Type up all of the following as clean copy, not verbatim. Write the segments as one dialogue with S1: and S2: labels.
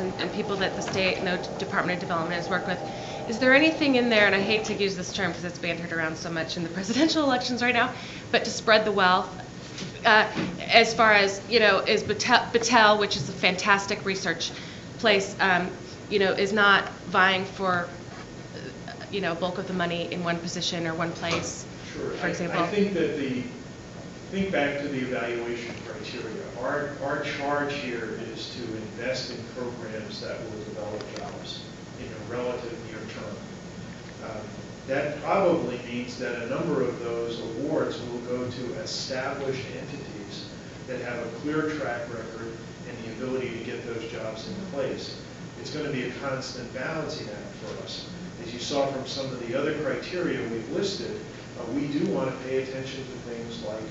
S1: and people that the state Department of Development has worked with. Is there anything in there, and I hate to use this term because it's bantered around so much in the presidential elections right now, but to spread the wealth, as far as, is Battelle, which is a fantastic research place, is not vying for, bulk of the money in one position or one place,
S2: Sure.
S1: for example?
S2: I think that think back to the evaluation criteria. Our charge here is to invest in programs that will develop jobs in a relative near term. That probably means that a number of those awards will go to established entities that have a clear track record and the ability to get those jobs in place. It's going to be a constant balancing act for us. As you saw from some of the other criteria we've listed, we do want to pay attention to things like,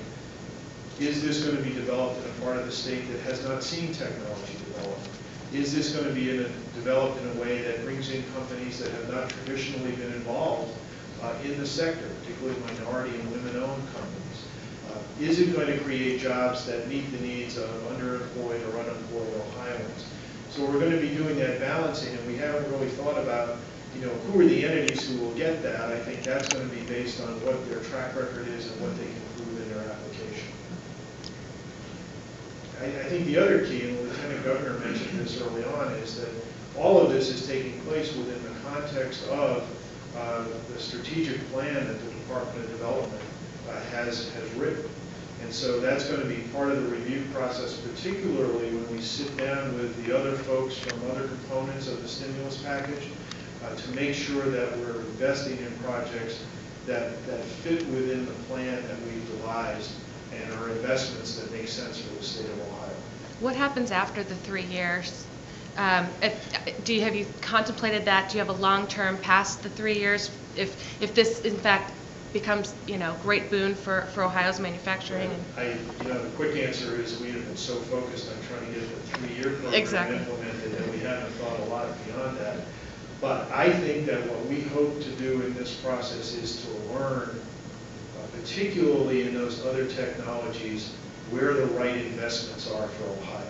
S2: is this going to be developed in a part of the state that has not seen technology development? Is this going to be developed in a way that brings in companies that have not traditionally been involved in the sector, particularly minority and women-owned companies? Is it going to create jobs that meet the needs of underemployed or unemployed Ohioans? So we're going to be doing that balancing, and we haven't really thought about, who are the entities who will get that. I think that's going to be based on what their track record is and what they can prove in their application. I think the other key, and the Lieutenant Governor mentioned this early on, is that all of this is taking place within the context of the strategic plan that the Department of Development has written. And so that's going to be part of the review process, particularly when we sit down with the other folks from other components of the stimulus package to make sure that we're investing in projects that fit within the plan that we've devised and are investments that make sense for the state of Ohio.
S1: What happens after the 3 years? Have you contemplated that? Do you have a long-term past the 3 years? If this, in fact, becomes, great boon for Ohio's manufacturing?
S2: The quick answer is we have been so focused on trying to get the 3-year program implemented that we haven't thought a lot beyond that. But I think that what we hope to do in this process is to learn, particularly in those other technologies, where the right investments are for Ohio.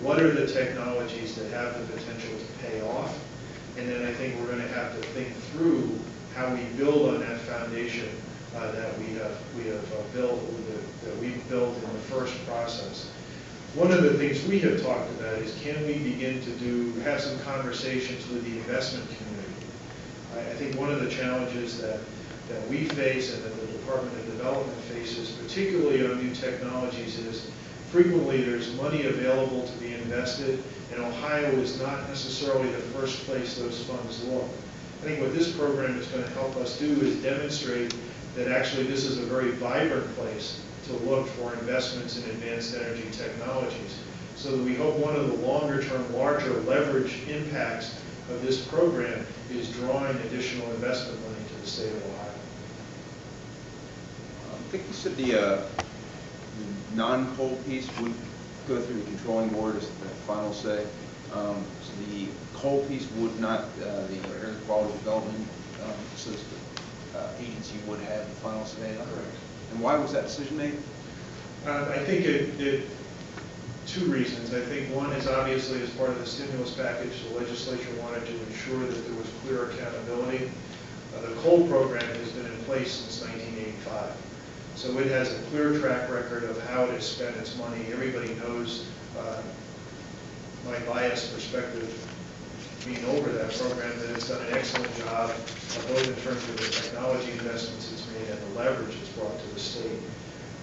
S2: What are the technologies that have the potential to pay off? And then I think we're going to have to think through how we build on that foundation that we've built in the first process. One of the things we have talked about is, can we begin to have some conversations with the investment community? I think one of the challenges that we face and that the Department of Development faces, particularly on new technologies, is frequently there's money available to be invested, and Ohio is not necessarily the first place those funds look. I think what this program is going to help us do is demonstrate that actually this is a very vibrant place to look for investments in advanced energy technologies. So that we hope one of the longer-term, larger leverage impacts of this program is drawing additional investment money to the state of Ohio.
S3: I think you said the non-coal piece would go through the controlling board as the final say. So the coal piece would not, the Air Quality Development Agency would have the final say on it.
S2: Correct.
S3: And why was that decision made?
S2: I think two reasons. I think one is obviously as part of the stimulus package, the legislature wanted to ensure that there was clear accountability. The coal program has been in place since 1985. So it has a clear track record of how it has spent its money. Everybody knows my biased perspective being over that program, that it's done an excellent job, both in terms of the technology investments it's made and the leverage it's brought to the state.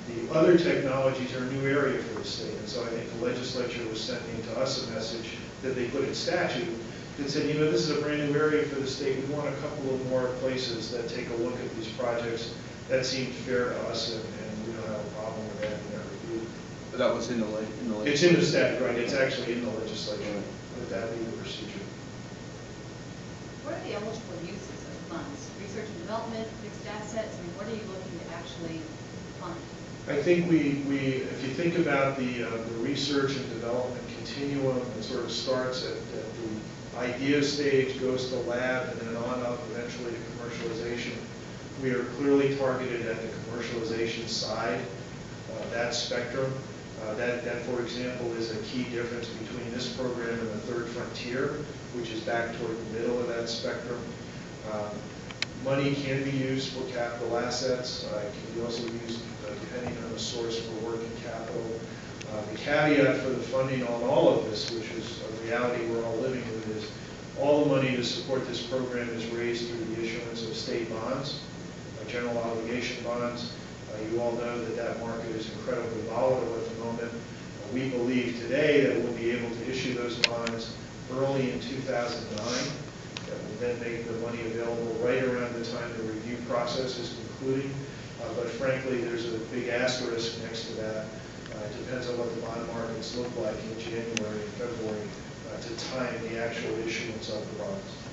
S2: The other technologies are a new area for the state, and so I think the legislature was sending to us a message that they put in statute that said, this is a brand new area for the state. We want a couple of more places that take a look at these projects. That seemed fair to us, and we don't have a problem with that in that review.
S3: But that was in the legislature.
S2: It's in the statute, right? It's actually in the legislature. Would that be the procedure?
S4: What are the eligible uses of funds? Research and development, fixed assets? I mean, what are you looking to actually fund?
S2: I think if you think about the research and development continuum, it sort of starts at the idea stage, goes to lab, and then on up eventually to commercialization. We are clearly targeted at the commercialization side, that spectrum. That, for example, is a key difference between this program and the Third Frontier year, which is back toward the middle of that spectrum. Money can be used for capital assets. It can be also used, depending on the source, for working capital. The caveat for the funding on all of this, which is a reality we're all living with, is all the money to support this program is raised through the issuance of state bonds, general obligation bonds. You all know that that market is incredibly volatile at the moment. We believe today that we'll be able to issue those bonds early in 2009. That will then make the money available right around the time the review process is concluding. But frankly, there's a big asterisk next to that. It depends on what the bond markets look like in January and February to time the actual issuance of the bonds.